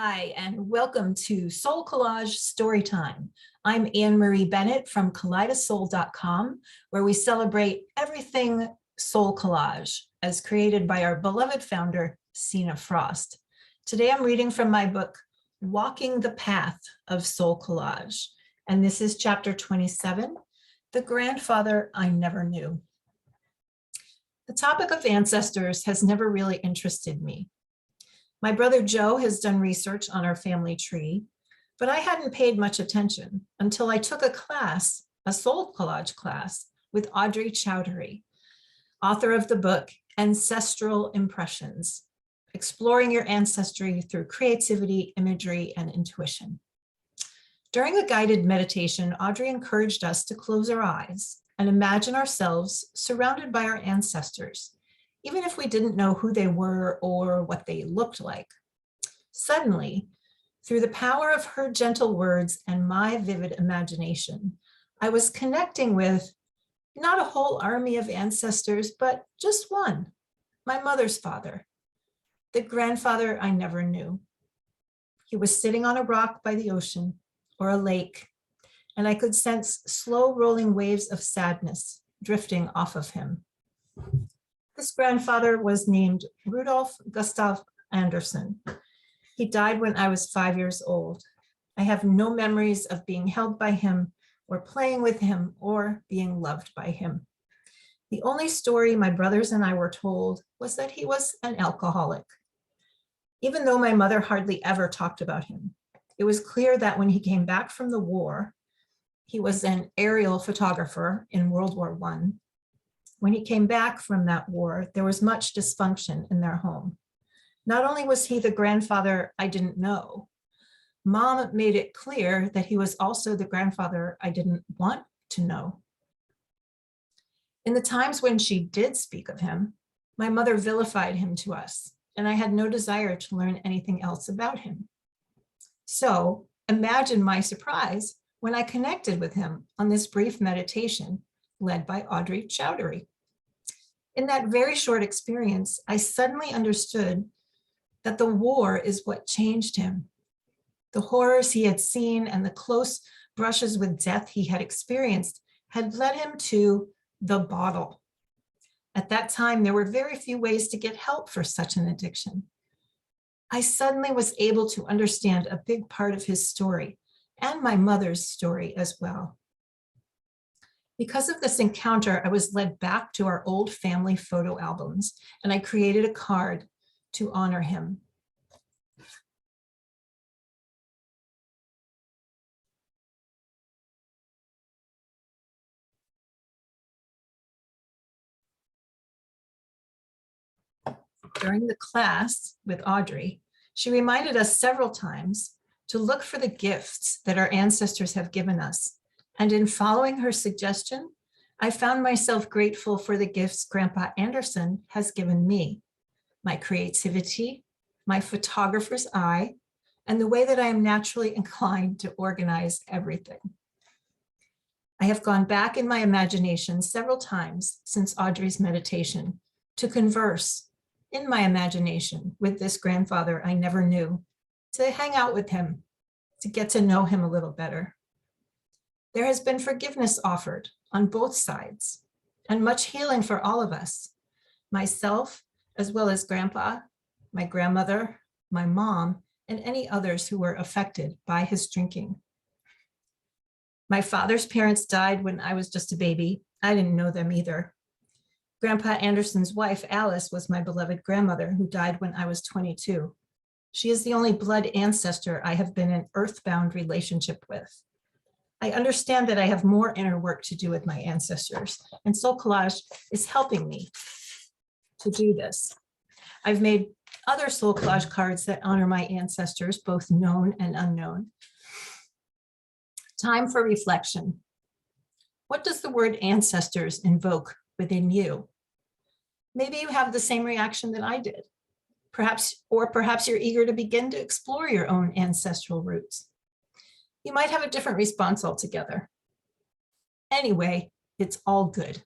Hi, and welcome to SoulCollage Storytime. I'm Anne-Marie Bennett from kaleidosoul.com, where we celebrate everything Soul Collage, as created by our beloved founder, Sina Frost. Today I'm reading from my book, Walking the Path of Soul Collage, and this is chapter 27, The Grandfather I Never Knew. The topic of ancestors has never really interested me. My brother Joe has done research on our family tree, but I hadn't paid much attention until I took a class, a Soul Collage class, with Audrey Chowdhury, author of the book Ancestral Impressions, Exploring Your Ancestry Through Creativity, Imagery, and Intuition. During a guided meditation, Audrey encouraged us to close our eyes and imagine ourselves surrounded by our ancestors, even if we didn't know who they were or what they looked like. Suddenly, through the power of her gentle words and my vivid imagination, I was connecting with not a whole army of ancestors, but just one, my mother's father, the grandfather I never knew. He was sitting on a rock by the ocean or a lake, and I could sense slow rolling waves of sadness drifting off of him. This grandfather was named Rudolf Gustav Anderson. He died when I was 5 years old. I have no memories of being held by him or playing with him or being loved by him. The only story my brothers and I were told was that he was an alcoholic. Even though my mother hardly ever talked about him, it was clear that when he came back from the war, he was an aerial photographer in World War I. When he came back from that war, there was much dysfunction in their home. Not only was he the grandfather I didn't know, Mom made it clear that he was also the grandfather I didn't want to know. In the times when she did speak of him, my mother vilified him to us, and I had no desire to learn anything else about him. So imagine my surprise when I connected with him on this brief meditation led by Audrey Chowdhury. In that very short experience, I suddenly understood that the war is what changed him. The horrors he had seen and the close brushes with death he had experienced had led him to the bottle. At that time, there were very few ways to get help for such an addiction. I suddenly was able to understand a big part of his story and my mother's story as well. Because of this encounter, I was led back to our old family photo albums, and I created a card to honor him. During the class with Audrey, she reminded us several times to look for the gifts that our ancestors have given us. And in following her suggestion, I found myself grateful for the gifts Grandpa Anderson has given me, my creativity, my photographer's eye, and the way that I am naturally inclined to organize everything. I have gone back in my imagination several times since Audrey's meditation to converse in my imagination with this grandfather I never knew, to hang out with him, to get to know him a little better. There has been forgiveness offered on both sides and much healing for all of us, myself, as well as Grandpa, my grandmother, my mom, and any others who were affected by his drinking. My father's parents died when I was just a baby. I didn't know them either. Grandpa Anderson's wife, Alice, was my beloved grandmother who died when I was 22. She is the only blood ancestor I have been in earthbound relationship with. I understand that I have more inner work to do with my ancestors, and Soul Collage is helping me to do this. I've made other Soul Collage cards that honor my ancestors, both known and unknown. Time for reflection. What does the word ancestors invoke within you? Maybe you have the same reaction that I did. Perhaps you're eager to begin to explore your own ancestral roots. You might have a different response altogether. Anyway, it's all good.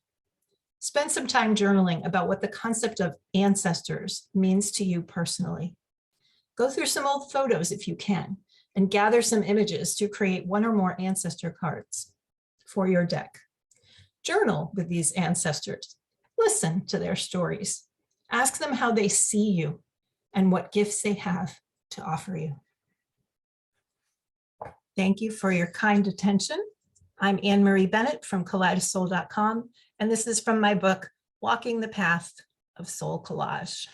Spend some time journaling about what the concept of ancestors means to you personally. Go through some old photos if you can, and gather some images to create one or more ancestor cards for your deck. Journal with these ancestors. Listen to their stories. Ask them how they see you and what gifts they have to offer you. Thank you for your kind attention. I'm Anne-Marie Bennett from KaleidoSoul.com, and this is from my book, Walking the Path of Soul Collage.